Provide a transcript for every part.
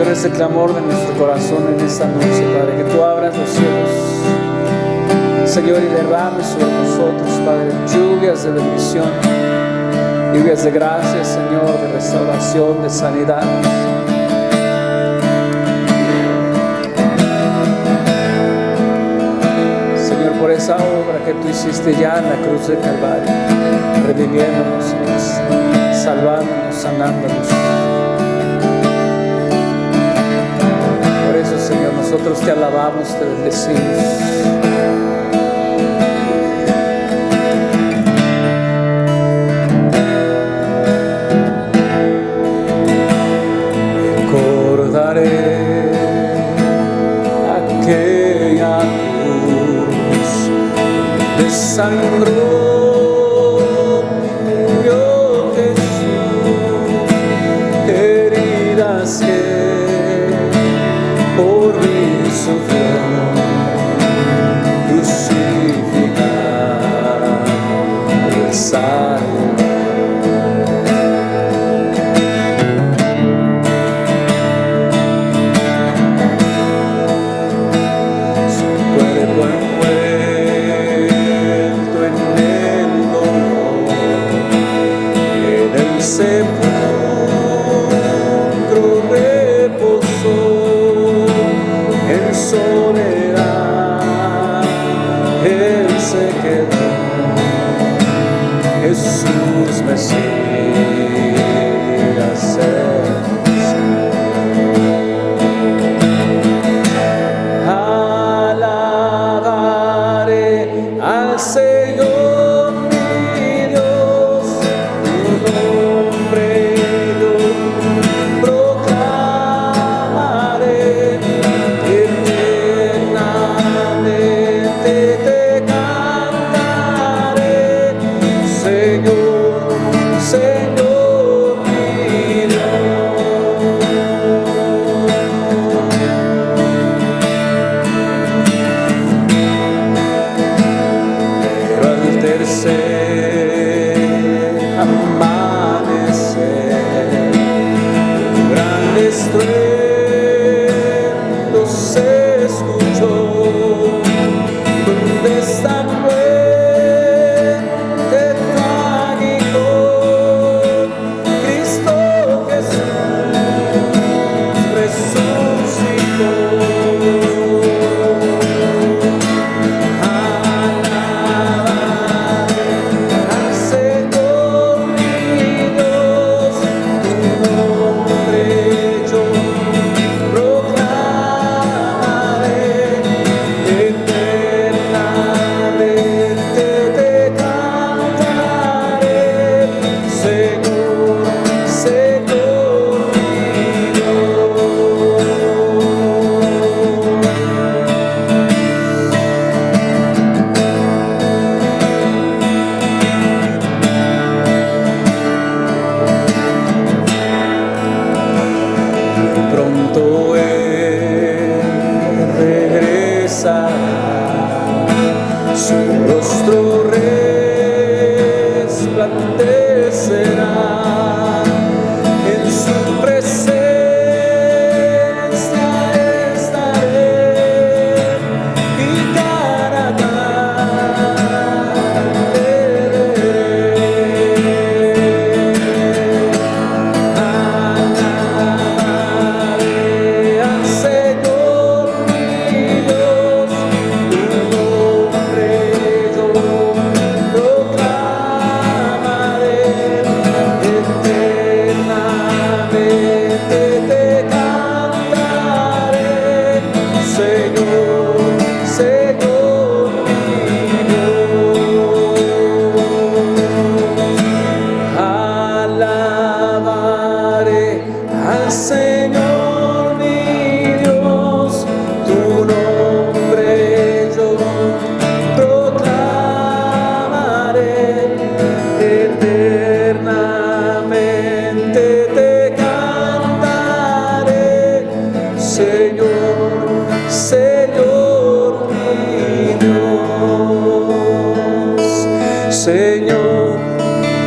Señor, ese clamor de nuestro corazón en esta noche, Padre, que tú abras los cielos, Señor, y derrames sobre nosotros, Padre, lluvias de bendición, lluvias de gracia, Señor, de restauración, de sanidad. Señor, por esa obra que tú hiciste ya en la cruz del Calvario, redimiéndonos, Señor, salvándonos, sanándonos. Por eso, Señor, nosotros te alabamos, te bendecimos. Aquella cruz desangró, murió Jesús, heridas que por mí sufrió, crucificado el Salvador. Sepulcro reposó en soledad, Él se quedó, Jesús Mesías el Señor. Alabaré al Señor. Su rostro resplandecerá, en su presencia estaré y cara a cara le alabaré al Señor mi Dios, tu nombre yo proclamaré, eternamente te cantaré, Señor, Señor mi Dios. Alabaré al Señor mi Dios, tu nombre yo proclamaré, eternamente te cantaré, Señor, Señor mi Dios, Señor,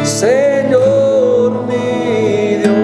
Señor mi Dios.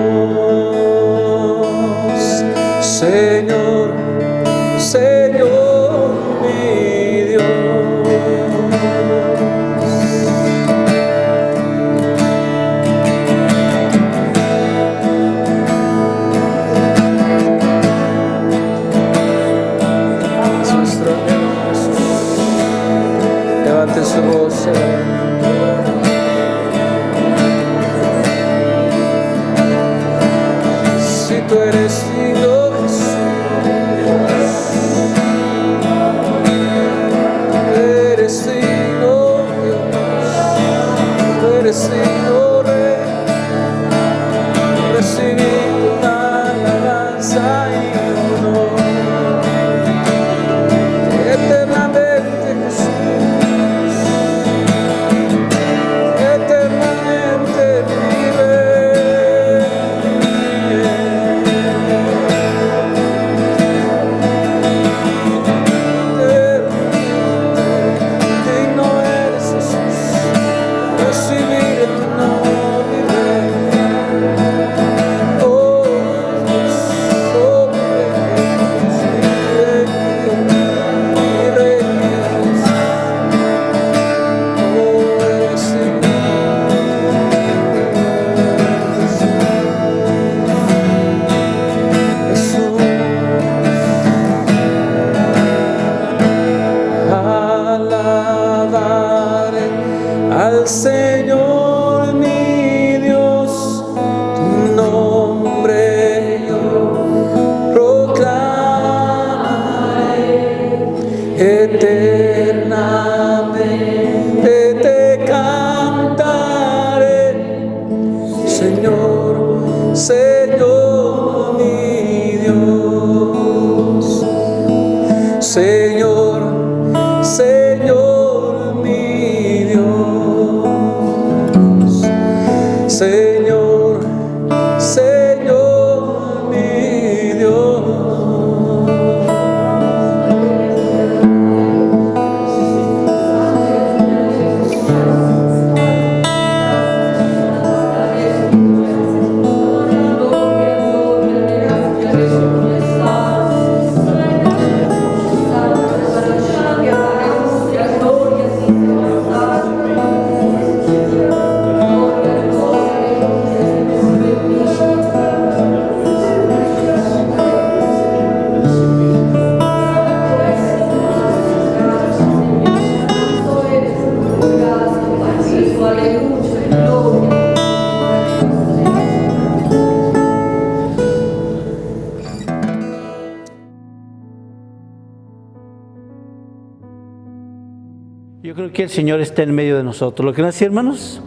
Yo creo que el Señor está en medio de nosotros. ¿Lo creen así, hermanos?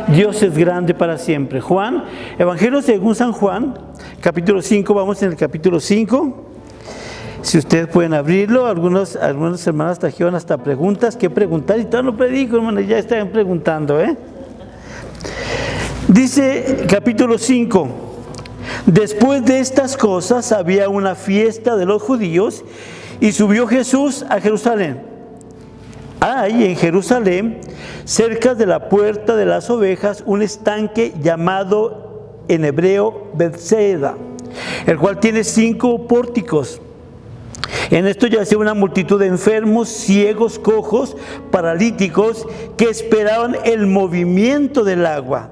Dios es grande para siempre. Juan, Evangelio según San Juan, capítulo 5, vamos en el capítulo 5. Si ustedes pueden abrirlo, algunas hermanas trajeron hasta preguntas que preguntar y todo lo predico, hermanos, ya están preguntando, Dice capítulo 5: después de estas cosas había una fiesta de los judíos y subió Jesús a Jerusalén. Hay en Jerusalén, cerca de la puerta de las ovejas, un estanque llamado en hebreo Bethesda, el cual tiene 5 pórticos. En esto yacía una multitud de enfermos, ciegos, cojos, paralíticos, que esperaban el movimiento del agua.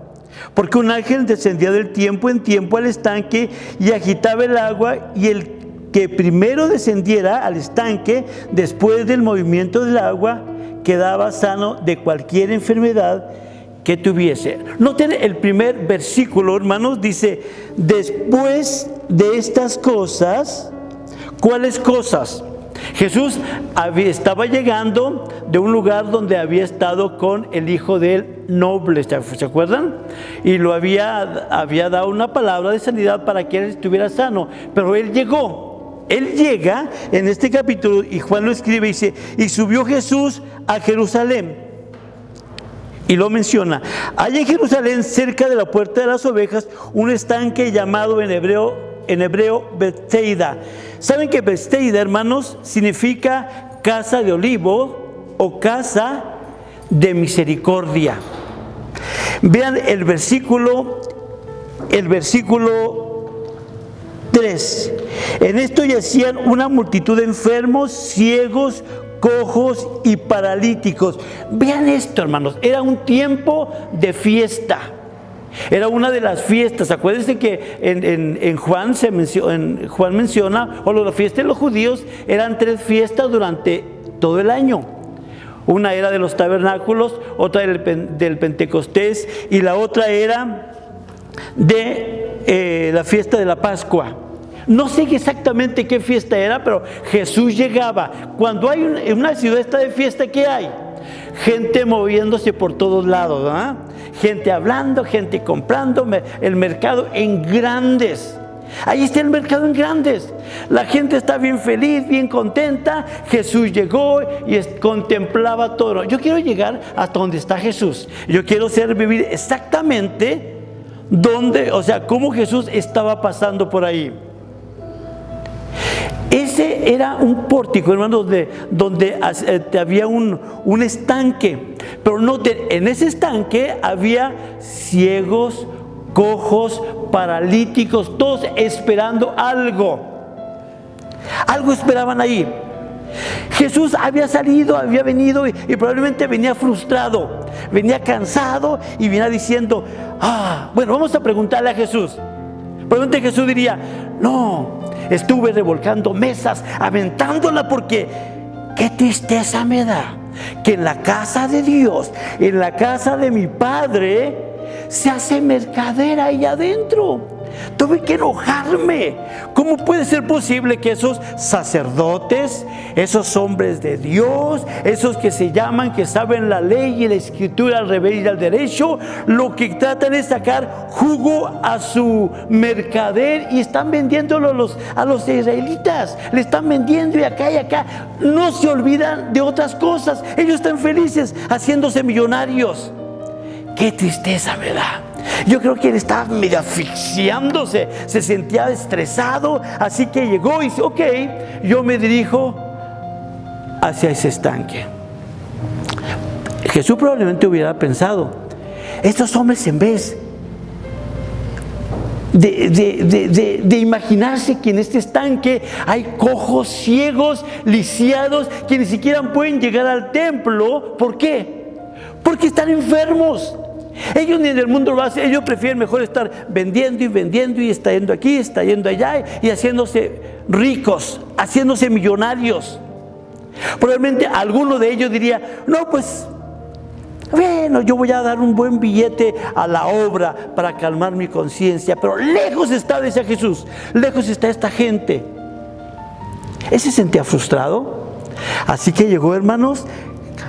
Porque un ángel descendía del tiempo en tiempo al estanque y agitaba el agua, y el que primero descendiera al estanque después del movimiento del agua quedaba sano de cualquier enfermedad que tuviese. Noten el primer versículo, hermanos, dice: después de estas cosas. ¿Cuáles cosas? Jesús estaba llegando de un lugar donde había estado con el hijo del noble, ¿se acuerdan? Y lo había dado una palabra de sanidad para que él estuviera sano, pero él llega en este capítulo, y Juan lo escribe y dice: y subió Jesús a Jerusalén. Y lo menciona: hay en Jerusalén, cerca de la puerta de las ovejas, un estanque llamado en hebreo Bethesda. ¿Saben que Bethesda, hermanos, significa casa de olivo o casa de misericordia? Vean el versículo 3. En esto yacían una multitud de enfermos, ciegos, cojos y paralíticos. Vean esto, hermanos, era un tiempo de fiesta. Era una de las fiestas. Acuérdense que en Juan menciona, o la fiesta de los judíos eran 3 fiestas durante todo el año. Una era de los tabernáculos, otra del Pentecostés, y la otra era de la fiesta de la Pascua. No sé exactamente qué fiesta era, pero Jesús llegaba. Cuando hay una ciudad esta de fiesta, ¿qué hay? Gente moviéndose por todos lados, ¿verdad? Gente hablando, gente comprando, el mercado en grandes. Ahí está el mercado en grandes. La gente está bien feliz, bien contenta. Jesús llegó y contemplaba todo. Yo quiero llegar hasta donde está Jesús. Yo quiero vivir exactamente cómo Jesús estaba pasando por ahí. Ese era un pórtico, hermanos, donde había un estanque. Pero noten, en ese estanque había ciegos, cojos, paralíticos, todos esperando algo. Algo esperaban ahí. Jesús había salido, había venido y probablemente venía frustrado, venía cansado y venía diciendo: bueno, vamos a preguntarle a Jesús. Probablemente Jesús diría: no, estuve revolcando mesas, aventándola, porque qué tristeza me da que en la casa de Dios, en la casa de mi Padre, se hace mercader ahí adentro. Tuve que enojarme. ¿Cómo puede ser posible que esos sacerdotes, esos hombres de Dios, esos que se llaman, que saben la ley y la escritura al revés y al derecho, lo que tratan es sacar jugo a su mercader y están vendiéndolo a los israelitas? Le están vendiendo y acá. No se olvidan de otras cosas. Ellos están felices haciéndose millonarios. Qué tristeza me da. Yo creo que él estaba medio asfixiándose, se sentía estresado, así que llegó y dice: ok, yo me dirijo hacia ese estanque. Jesús probablemente hubiera pensado: estos hombres, en vez de imaginarse que en este estanque hay cojos, ciegos, lisiados, que ni siquiera pueden llegar al templo. ¿Por qué? Porque están enfermos. Ellos ni en el mundo lo hacen. Ellos prefieren mejor estar vendiendo y está yendo aquí, está yendo allá, y haciéndose ricos, haciéndose millonarios. Probablemente alguno de ellos diría: no, pues bueno, yo voy a dar un buen billete a la obra para calmar mi conciencia. Pero lejos está, decía Jesús, lejos está esta gente. Él se sentía frustrado. Así que llegó, hermanos,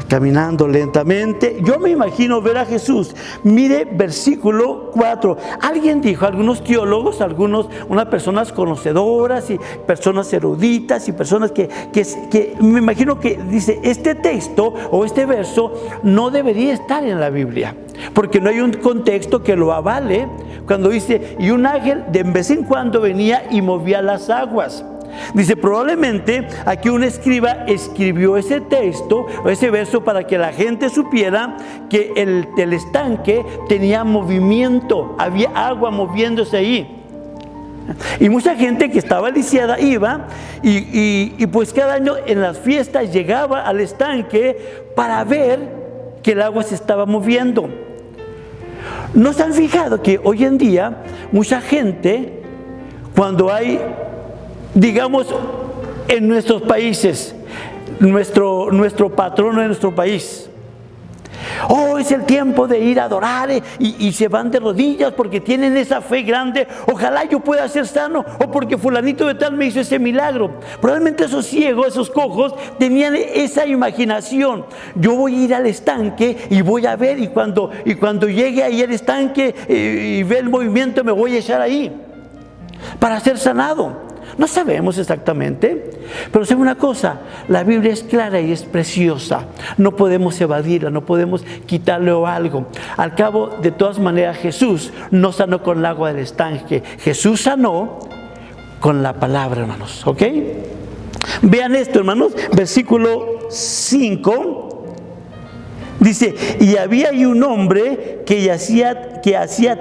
caminando lentamente. Yo me imagino ver a Jesús. Mire versículo 4. Alguien dijo, algunos teólogos, unas personas conocedoras y personas eruditas y personas que me imagino que dice, este texto o este verso no debería estar en la Biblia, porque no hay un contexto que lo avale cuando dice, y un ángel de vez en cuando venía y movía las aguas. Dice, probablemente aquí un escriba escribió ese texto o ese verso para que la gente supiera que el estanque tenía movimiento, había agua moviéndose ahí. Y mucha gente que estaba lisiada iba y pues cada año en las fiestas llegaba al estanque para ver que el agua se estaba moviendo. ¿No se han fijado que hoy en día mucha gente, cuando hay, digamos, en nuestros países, nuestro patrono de nuestro país, es el tiempo de ir a adorar y se van de rodillas porque tienen esa fe grande, ojalá yo pueda ser sano, o porque fulanito de tal me hizo ese milagro? Probablemente esos ciegos, esos cojos tenían esa imaginación, yo voy a ir al estanque y voy a ver, y cuando llegue ahí al estanque y ve el movimiento, me voy a echar ahí para ser sanado. No sabemos exactamente, pero sé una cosa, la Biblia es clara y es preciosa. No podemos evadirla, no podemos quitarle algo. Al cabo, de todas maneras, Jesús no sanó con el agua del estanque. Jesús sanó con la palabra, hermanos, ¿ok? Vean esto, hermanos, versículo 5. Dice, y había ahí un hombre que hacía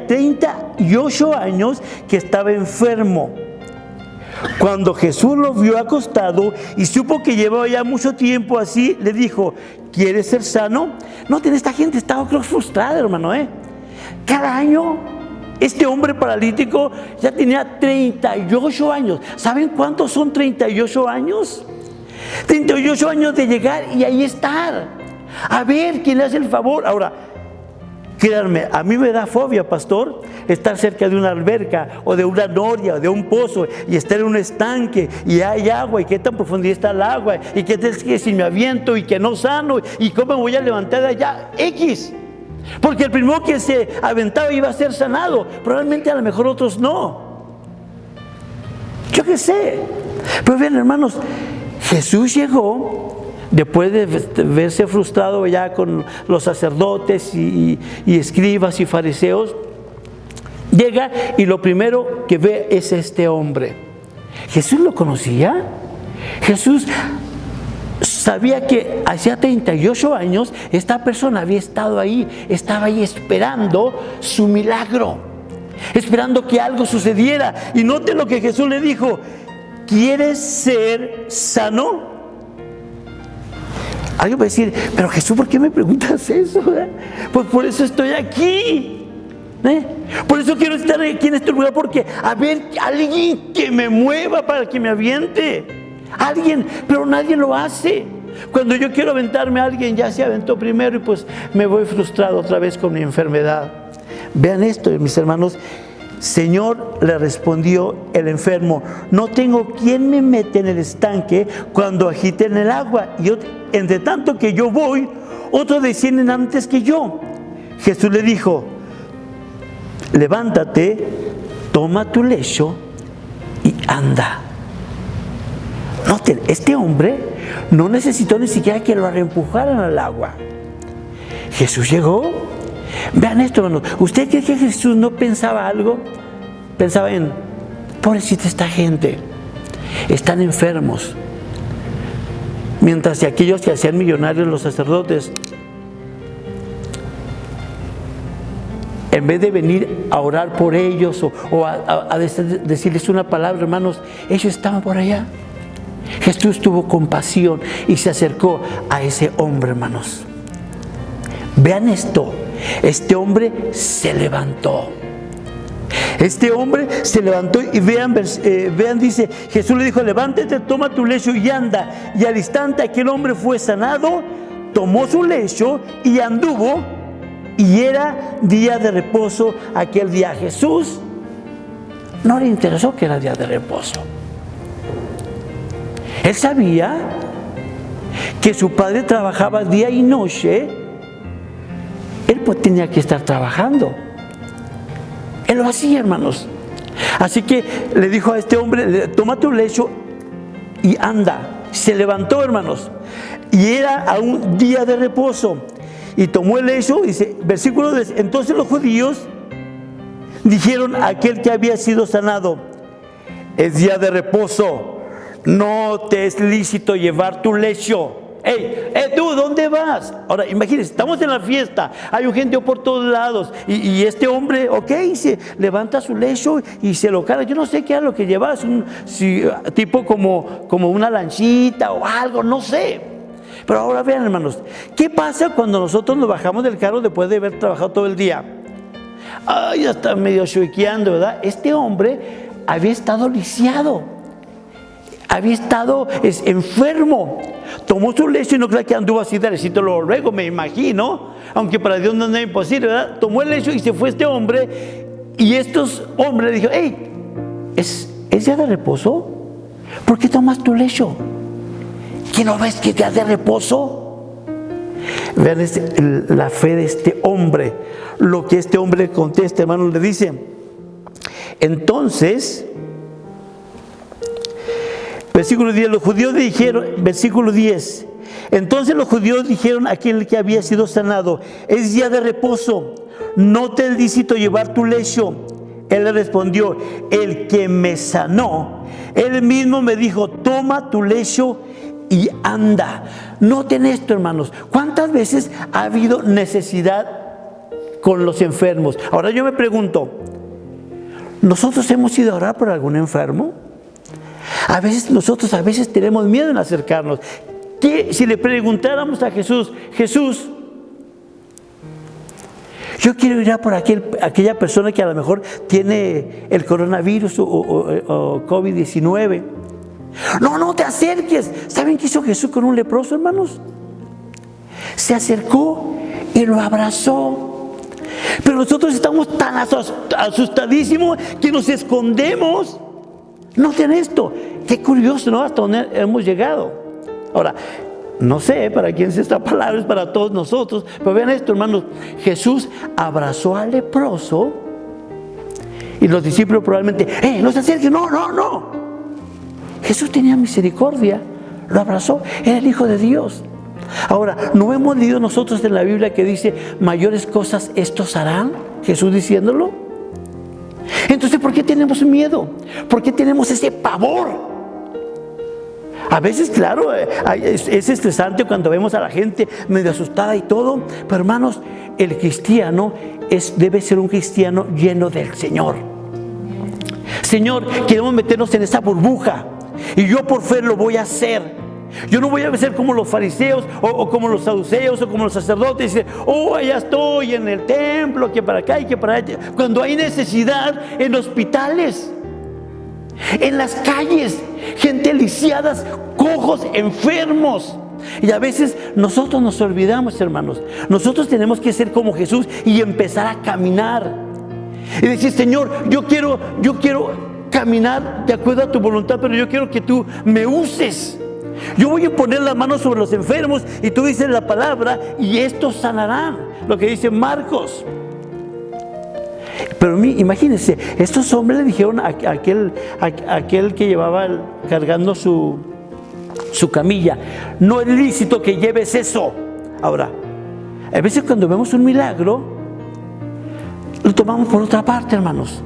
38 años que estaba enfermo. Cuando Jesús lo vio acostado y supo que llevaba ya mucho tiempo así, le dijo, ¿quieres ser sano? Noten, esta gente estaba, creo, frustrada, hermano, Cada año este hombre paralítico ya tenía 38 años. ¿Saben cuántos son 38 años? 38 años de llegar y ahí estar. A ver quién le hace el favor. Ahora, créanme, a mí me da fobia, pastor, estar cerca de una alberca o de una noria o de un pozo y estar en un estanque y hay agua y qué tan profundidad está el agua y que si me aviento y que no sano y cómo me voy a levantar de allá, X. Porque el primero que se aventaba iba a ser sanado, probablemente a lo mejor otros no. Yo qué sé. Pero bien, hermanos, Jesús llegó. Después de verse frustrado ya con los sacerdotes y escribas y fariseos, llega y lo primero que ve es este hombre. ¿Jesús lo conocía? Jesús sabía que hacía 38 años esta persona había estado ahí, estaba ahí esperando su milagro, esperando que algo sucediera. Y note lo que Jesús le dijo, ¿quieres ser sano? Alguien va a decir, pero Jesús, ¿por qué me preguntas eso? Pues por eso estoy aquí. Por eso quiero estar aquí en este lugar, porque a ver, alguien que me mueva para que me aviente. Alguien, pero nadie lo hace. Cuando yo quiero aventarme, alguien ya se aventó primero y pues me voy frustrado otra vez con mi enfermedad. Vean esto, mis hermanos. Señor, le respondió el enfermo, no tengo quien me mete en el estanque cuando agite en el agua. Y entre tanto que yo voy, otros descienden antes que yo. Jesús le dijo, levántate, toma tu lecho y anda. Noten, este hombre no necesitó ni siquiera que lo reempujaran al agua. Jesús llegó. Vean esto, hermanos. ¿Usted cree que Jesús no pensaba algo? Pensaba en, pobrecita esta gente, están enfermos. Mientras que aquellos que hacían millonarios, los sacerdotes, en vez de venir a orar por ellos o a decirles una palabra, hermanos, ellos estaban por allá. Jesús tuvo compasión y se acercó a ese hombre, hermanos. Vean esto. Este hombre se levantó. Este hombre se levantó y vean, dice, Jesús le dijo, levántate, toma tu lecho y anda. Y al instante aquel hombre fue sanado, tomó su lecho y anduvo. Y era día de reposo aquel día. Jesús no le interesó que era día de reposo. Él sabía que su padre trabajaba día y noche, él pues tenía que estar trabajando. Él lo hacía, hermanos. Así que le dijo a este hombre, toma tu lecho y anda. Se levantó, hermanos, y era a un día de reposo. Y tomó el lecho, dice, versículo 10, entonces los judíos dijeron a aquel que había sido sanado, es día de reposo, no te es lícito llevar tu lecho. Hey, tú, ¿dónde vas? Ahora, imagínense, estamos en la fiesta, hay un gente por todos lados, y este hombre, se levanta su lecho y se lo carga. Yo no sé qué era lo que llevaba, tipo como una lanchita o algo, no sé. Pero ahora vean, hermanos, ¿qué pasa cuando nosotros nos bajamos del carro después de haber trabajado todo el día? Ya está medio chuequeando, ¿verdad? Este hombre había estado lisiado, había estado enfermo. Tomó su lecho y no creo que anduvo así derecito luego, me imagino, aunque para Dios no es imposible, ¿verdad? Tomó el lecho y se fue este hombre, y estos hombres le dijeron, hey, ¿es día de reposo? ¿Por qué tomas tu lecho? ¿Que no ves que es día de reposo? Vean la fe de este hombre, lo que este hombre contesta, hermano, le dice. Entonces, versículo 10, los judíos dijeron, versículo 10, entonces los judíos dijeron a aquel que había sido sanado, es día de reposo, no te es lícito llevar tu lecho. Él le respondió, el que me sanó, él mismo me dijo, toma tu lecho y anda. Noten esto, hermanos, ¿cuántas veces ha habido necesidad con los enfermos? Ahora yo me pregunto, ¿nosotros hemos ido a orar por algún enfermo? Nosotros a veces tenemos miedo en acercarnos. ¿Qué si le preguntáramos a Jesús, Jesús, yo quiero ir a por aquella persona que a lo mejor tiene el coronavirus o COVID-19? No te acerques. ¿Saben qué hizo Jesús con un leproso, hermanos? Se acercó y lo abrazó. Pero nosotros estamos tan asustadísimos que nos escondemos. Noten esto, qué curioso, ¿no? Hasta dónde hemos llegado. Ahora, no sé para quién es esta palabra, es para todos nosotros, pero vean esto, hermanos, Jesús abrazó al leproso y los discípulos probablemente, no se acerquen, no. Jesús tenía misericordia, lo abrazó, era el Hijo de Dios. Ahora, ¿no hemos leído nosotros en la Biblia que dice, mayores cosas estos harán? Jesús diciéndolo. Entonces, ¿por qué tenemos miedo? ¿Por qué tenemos ese pavor? A veces, claro, es estresante cuando vemos a la gente medio asustada y todo, pero hermanos, el cristiano debe ser un cristiano lleno del Señor. Señor, queremos meternos en esa burbuja y yo por fe lo voy a hacer. Yo no voy a ser como los fariseos o como los saduceos o como los sacerdotes y decir, allá estoy en el templo, que para acá y que para allá. Cuando hay necesidad en hospitales, en las calles, gente lisiadas, cojos, enfermos. Y a veces nosotros nos olvidamos, hermanos. Nosotros tenemos que ser como Jesús y empezar a caminar. Y decir, Señor, yo quiero caminar de acuerdo a tu voluntad, pero yo quiero que tú me uses. Yo voy a poner las manos sobre los enfermos y tú dices la palabra y estos sanarán. Lo que dice Marcos. Pero imagínense, estos hombres le dijeron a aquel que llevaba cargando su camilla, no es lícito que lleves eso. Ahora, a veces cuando vemos un milagro, lo tomamos por otra parte, hermanos.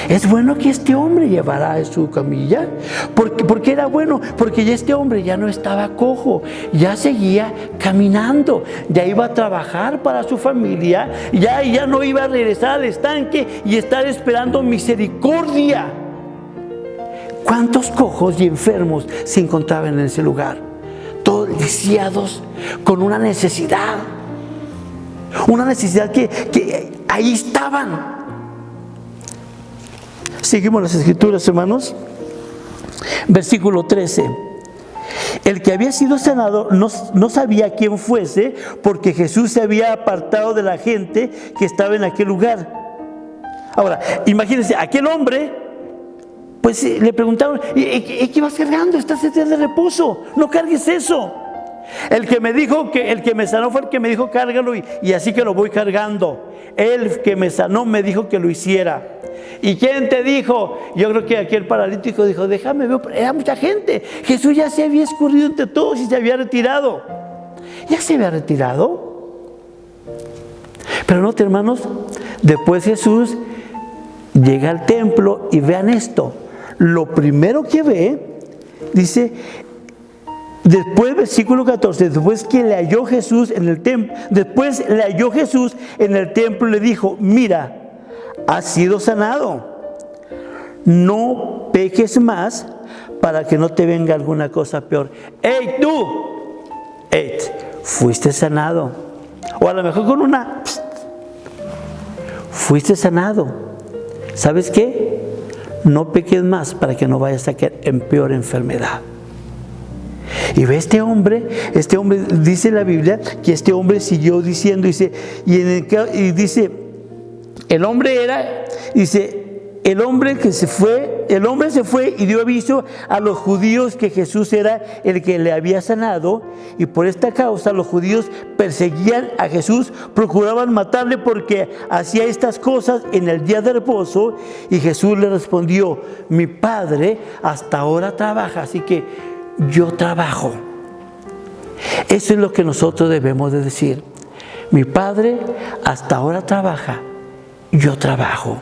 Es bueno que este hombre llevara su camilla. ¿Por qué era bueno? Porque ya este hombre ya no estaba cojo, ya seguía caminando, ya iba a trabajar para su familia, ya no iba a regresar al estanque y estar esperando misericordia. ¿Cuántos cojos y enfermos se encontraban en ese lugar? Todos lisiados, con una necesidad que ahí estaban. Seguimos las escrituras, hermanos. Versículo 13. El que había sido sanado no sabía quién fuese, porque Jesús se había apartado de la gente que estaba en aquel lugar. Ahora, imagínense, aquel hombre, pues le preguntaron, ¿y qué vas cargando? Estás en día de reposo, no cargues eso. El que me sanó fue el que me dijo cárgalo y así que lo voy cargando. El que me sanó me dijo que lo hiciera. ¿Y quién te dijo? Yo creo que aquel paralítico dijo, déjame ver, era mucha gente. Jesús ya se había escurrido entre todos y se había retirado. Ya se había retirado. Pero no, hermanos, después Jesús llega al templo y vean esto. Lo primero que ve, dice, después, versículo 14, después le halló Jesús en el templo, le dijo, mira, has sido sanado, no peques más para que no te venga alguna cosa peor. ¡Ey, tú! ¡Ey! Fuiste sanado. O a lo mejor con una, fuiste sanado. ¿Sabes qué? No peques más para que no vayas a caer en peor enfermedad. Y ve este hombre, dice la Biblia que este hombre siguió diciendo, dice, el hombre se fue y dio aviso a los judíos que Jesús era el que le había sanado, y por esta causa los judíos perseguían a Jesús, procuraban matarle porque hacía estas cosas en el día de reposo. Y Jesús le respondió, mi Padre hasta ahora trabaja, así que yo trabajo. Eso es lo que nosotros debemos de decir. Mi Padre hasta ahora trabaja, yo trabajo.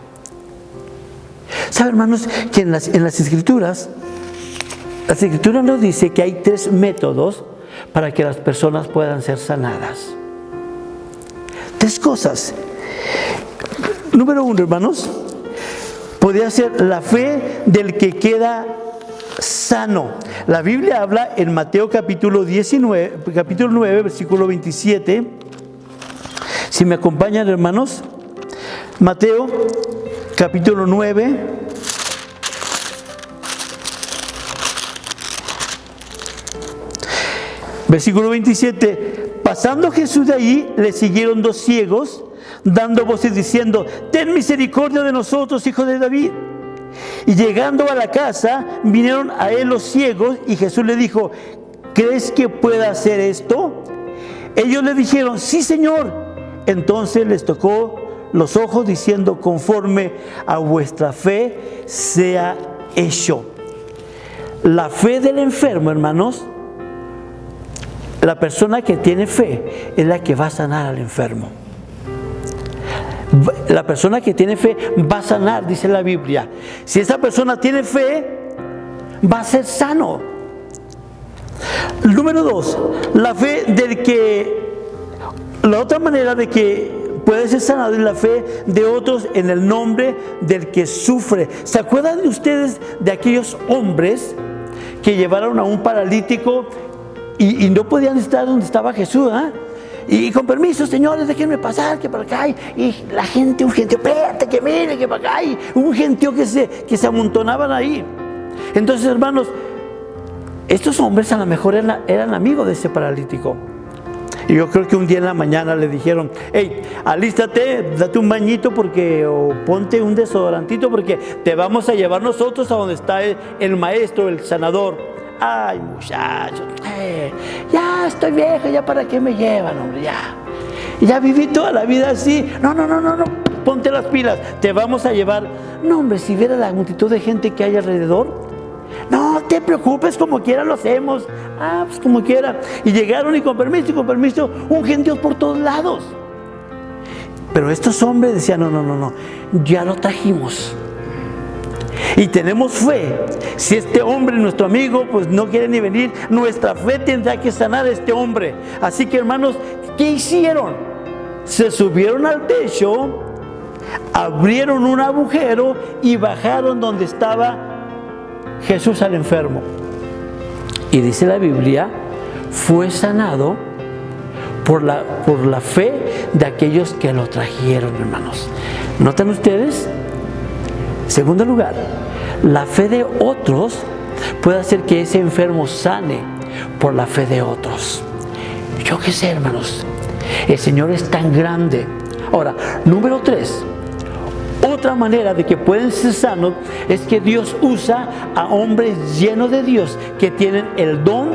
¿Saben, hermanos, que en las Escrituras, las Escrituras nos dice que hay 3 métodos para que las personas puedan ser sanadas? 3 cosas. Número 1, hermanos, podría ser la fe del que queda sano. La Biblia habla en Mateo capítulo 9, versículo 27. Si me acompañan, hermanos, Mateo capítulo 9, versículo 27. Pasando Jesús de ahí, le siguieron 2 ciegos, dando voces diciendo, ten misericordia de nosotros, hijo de David. Y llegando a la casa, vinieron a él los ciegos, y Jesús le dijo, ¿crees que pueda hacer esto? Ellos le dijeron, sí, Señor. Entonces les tocó los ojos, diciendo, conforme a vuestra fe sea hecho. La fe del enfermo, hermanos, la persona que tiene fe es la que va a sanar al enfermo. La persona que tiene fe va a sanar, dice la Biblia. Si esa persona tiene fe, va a ser sano. Número 2, la fe del que, la otra manera de que puede ser sanado es la fe de otros en el nombre del que sufre. ¿Se acuerdan de ustedes de aquellos hombres que llevaron a un paralítico y no podían estar donde estaba Jesús? Y con permiso, señores, déjenme pasar, que para acá hay. Y la gente, un gentío, espérate, que mire, que para acá hay. Un gentío que se amontonaban ahí. Entonces, hermanos, estos hombres a lo mejor eran amigos de ese paralítico. Y yo creo que un día en la mañana le dijeron, hey, alístate, date un bañito o ponte un desodorantito porque te vamos a llevar nosotros a donde está el maestro, el sanador. Ay, muchachos, ya estoy viejo, ya para qué me llevan, hombre, ya viví toda la vida así. No, ponte las pilas, te vamos a llevar. No, hombre, si viera la multitud de gente que hay alrededor, no te preocupes, como quiera lo hacemos. Pues como quiera. Y llegaron y con permiso, un gentío por todos lados. Pero estos hombres decían, no, ya lo trajimos. Y tenemos fe. Si este hombre, nuestro amigo, pues no quiere ni venir, nuestra fe tendrá que sanar a este hombre. Así que, hermanos, ¿qué hicieron? Se subieron al techo, abrieron un agujero y bajaron donde estaba Jesús al enfermo. Y dice la Biblia, fue sanado por la fe de aquellos que lo trajeron, hermanos. ¿Notan ustedes? Segundo lugar, la fe de otros puede hacer que ese enfermo sane por la fe de otros. Yo qué sé, hermanos, el Señor es tan grande. Ahora, número 3, otra manera de que pueden ser sanos es que Dios usa a hombres llenos de Dios que tienen el don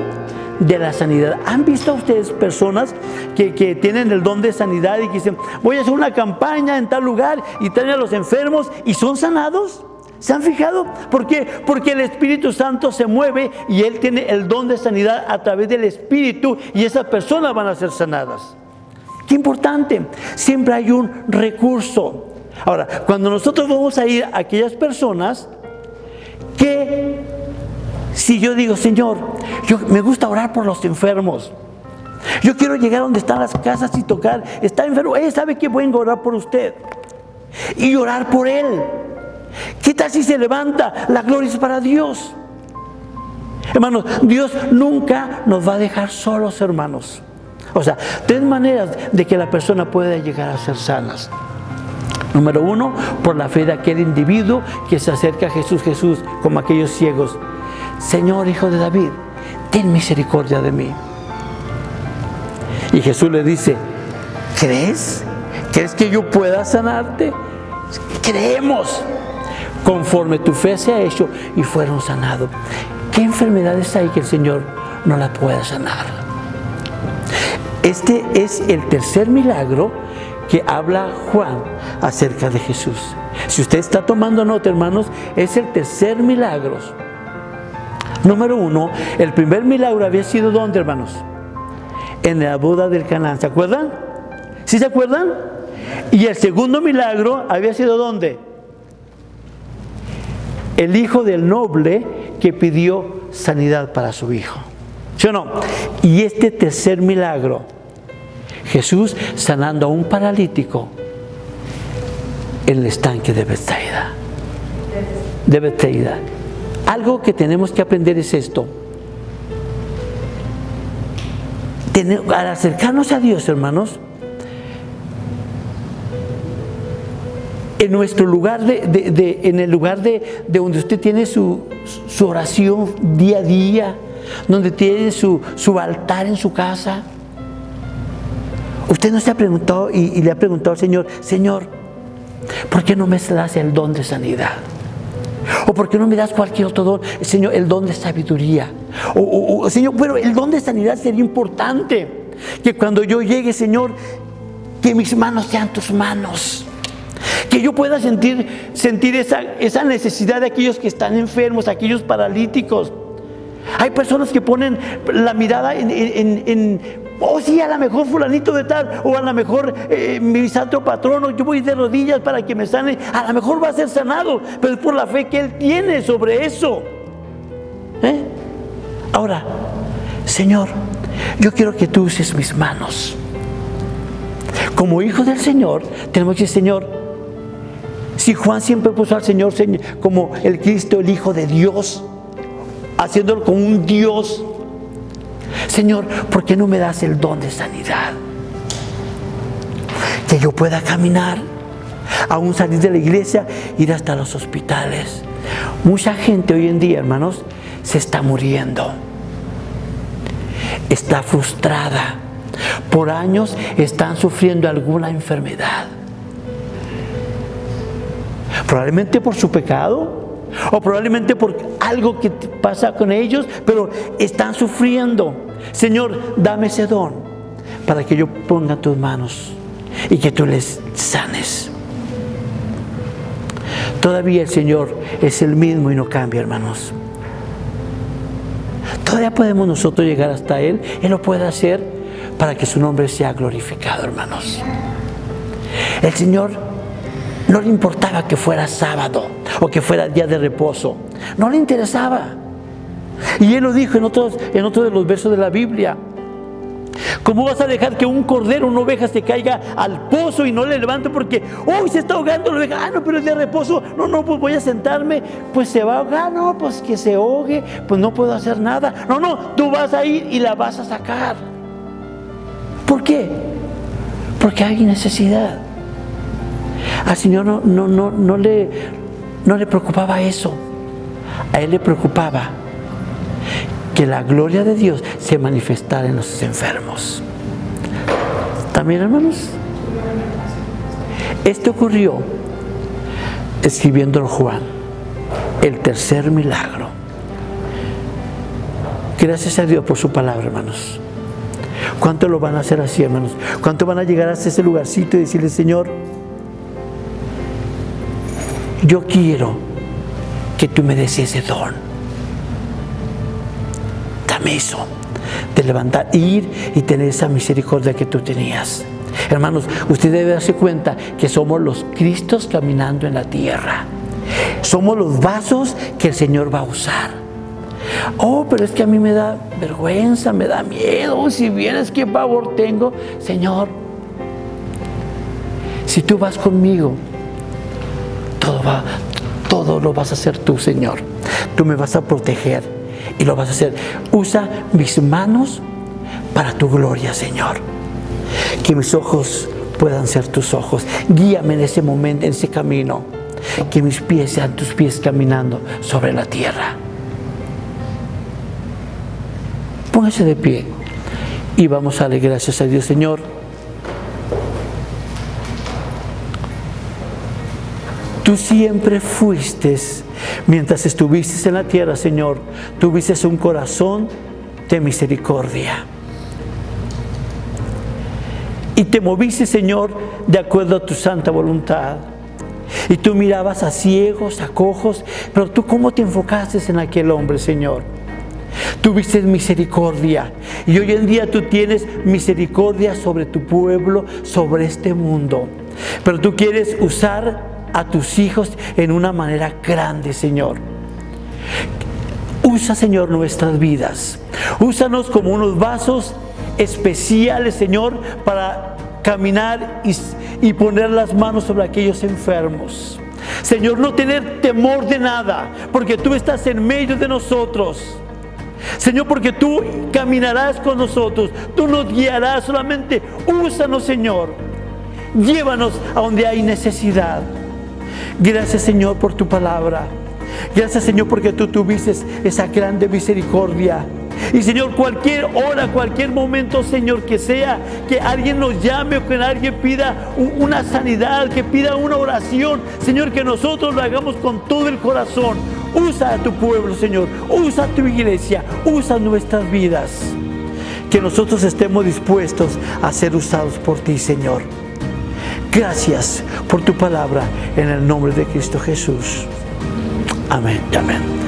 de la sanidad. ¿Han visto ustedes personas que tienen el don de sanidad y que dicen, voy a hacer una campaña en tal lugar y traen a los enfermos y son sanados? ¿Se han fijado? ¿Por qué? Porque el Espíritu Santo se mueve y Él tiene el don de sanidad a través del Espíritu y esas personas van a ser sanadas. Qué importante. Siempre hay un recurso. Ahora, cuando nosotros vamos a ir a aquellas personas que, si yo digo, Señor, me gusta orar por los enfermos. Yo quiero llegar donde están las casas y tocar. Está enfermo. ¿Sabe qué? Vengo a orar por usted. Y orar por él. ¿Qué tal si se levanta? La gloria es para Dios. Hermanos, Dios nunca nos va a dejar solos, hermanos. O sea, 3 maneras de que la persona pueda llegar a ser sanas. Número 1, por la fe de aquel individuo que se acerca a Jesús, como aquellos ciegos. Señor, Hijo de David, ten misericordia de mí. Y Jesús le dice, ¿crees? ¿Crees que yo pueda sanarte? Creemos. Conforme tu fe se ha hecho, y fueron sanados. ¿Qué enfermedades hay que el Señor no la pueda sanar? Este es el tercer milagro que habla Juan acerca de Jesús. Si usted está tomando nota, hermanos, es el tercer milagro. Número 1, el primer milagro había sido ¿dónde, hermanos? En la boda del Caná. ¿Se acuerdan? ¿Sí se acuerdan? Y el segundo milagro había sido ¿dónde? El hijo del noble que pidió sanidad para su hijo. ¿Sí o no? Y este tercer milagro, Jesús sanando a un paralítico en el estanque de Bethsaida. De Bethsaida. Algo que tenemos que aprender es esto. Al acercarnos a Dios, hermanos, en nuestro lugar en el lugar de donde usted tiene su oración día a día, donde tiene su altar en su casa, usted no se ha preguntado y le ha preguntado al Señor, Señor, ¿por qué no me das el don de sanidad? ¿O por qué no me das cualquier otro don? Señor, el don de sabiduría. Señor, pero el don de sanidad sería importante. Que cuando yo llegue, Señor, que mis manos sean tus manos. Que yo pueda sentir esa necesidad de aquellos que están enfermos, aquellos paralíticos. Hay personas que ponen la mirada oh sí, a lo mejor fulanito de tal, o a lo mejor mi santo patrono, yo voy de rodillas para que me sane, a lo mejor va a ser sanado, pero es por la fe que él tiene sobre eso. Ahora, Señor, yo quiero que tú uses mis manos. Como hijo del Señor, tenemos que decir, Señor, si Juan siempre puso al Señor como el Cristo, el Hijo de Dios, haciéndolo como un Dios, Señor, ¿por qué no me das el don de sanidad? Que yo pueda caminar, aún salir de la iglesia, ir hasta los hospitales. Mucha gente hoy en día, hermanos, se está muriendo. Está frustrada. Por años están sufriendo alguna enfermedad. Probablemente por su pecado, o probablemente por algo que pasa con ellos, pero están sufriendo. Señor, dame ese don para que yo ponga tus manos y que tú les sanes. Todavía el Señor es el mismo y no cambia, hermanos. Todavía podemos nosotros llegar hasta Él. Él lo puede hacer para que su nombre sea glorificado, hermanos. El Señor no le importaba que fuera sábado o que fuera día de reposo. No le interesaba. Y Él lo dijo en otro de los versos de la Biblia. ¿Cómo vas a dejar que un cordero, una oveja se caiga al pozo y no le levante porque hoy se está ahogando la oveja? No, pero es de reposo. No, pues voy a sentarme. Pues se va a ahogar. No, pues que se ahogue. Pues no puedo hacer nada. No, tú vas a ir y la vas a sacar. ¿Por qué? Porque hay necesidad. Al Señor no le preocupaba eso. A Él le preocupaba que la gloria de Dios se manifestara en los enfermos. También, hermanos, esto ocurrió escribiendo Juan, el tercer milagro. Gracias a Dios por su palabra, hermanos. ¿Cuánto lo van a hacer así, hermanos? ¿Cuánto van a llegar hasta ese lugarcito y decirle, Señor, yo quiero que tú me des ese don? Dame eso, de levantar, ir y tener esa misericordia que tú tenías. Hermanos, usted debe darse cuenta que somos los Cristos caminando en la tierra. Somos los vasos que el Señor va a usar. Oh, pero es que a mí me da vergüenza, me da miedo. Si vieras qué pavor tengo. Señor, si tú vas conmigo, todo lo vas a hacer tú, Señor. Tú me vas a proteger y lo vas a hacer. Usa mis manos para tu gloria, Señor. Que mis ojos puedan ser tus ojos. Guíame en ese momento, en ese camino. Que mis pies sean tus pies caminando sobre la tierra. Póngase de pie y vamos a darle gracias a Dios. Señor, tú siempre fuiste, mientras estuviste en la tierra, Señor, tuviste un corazón de misericordia. Y te moviste, Señor, de acuerdo a tu santa voluntad. Y tú mirabas a ciegos, a cojos, pero tú ¿cómo te enfocaste en aquel hombre, Señor? Tuviste misericordia y hoy en día tú tienes misericordia sobre tu pueblo, sobre este mundo. Pero tú quieres usar a tus hijos en una manera grande, Señor. Usa, Señor, nuestras vidas. Úsanos como unos vasos especiales, Señor, para caminar y poner las manos sobre aquellos enfermos. Señor, no tener temor de nada, porque tú estás en medio de nosotros. Señor, porque tú caminarás con nosotros, tú nos guiarás. Solamente úsanos, Señor. Llévanos a donde hay necesidad. Gracias, Señor, por tu palabra. Gracias, Señor, porque tú tuviste esa grande misericordia. Y, Señor, cualquier hora, cualquier momento, Señor, que sea que alguien nos llame o que alguien pida una sanidad, que pida una oración, Señor, que nosotros lo hagamos con todo el corazón. Usa a tu pueblo, Señor. Usa a tu iglesia. Usa nuestras vidas. Que nosotros estemos dispuestos a ser usados por ti, Señor. Gracias por tu palabra en el nombre de Cristo Jesús. Amén y amén.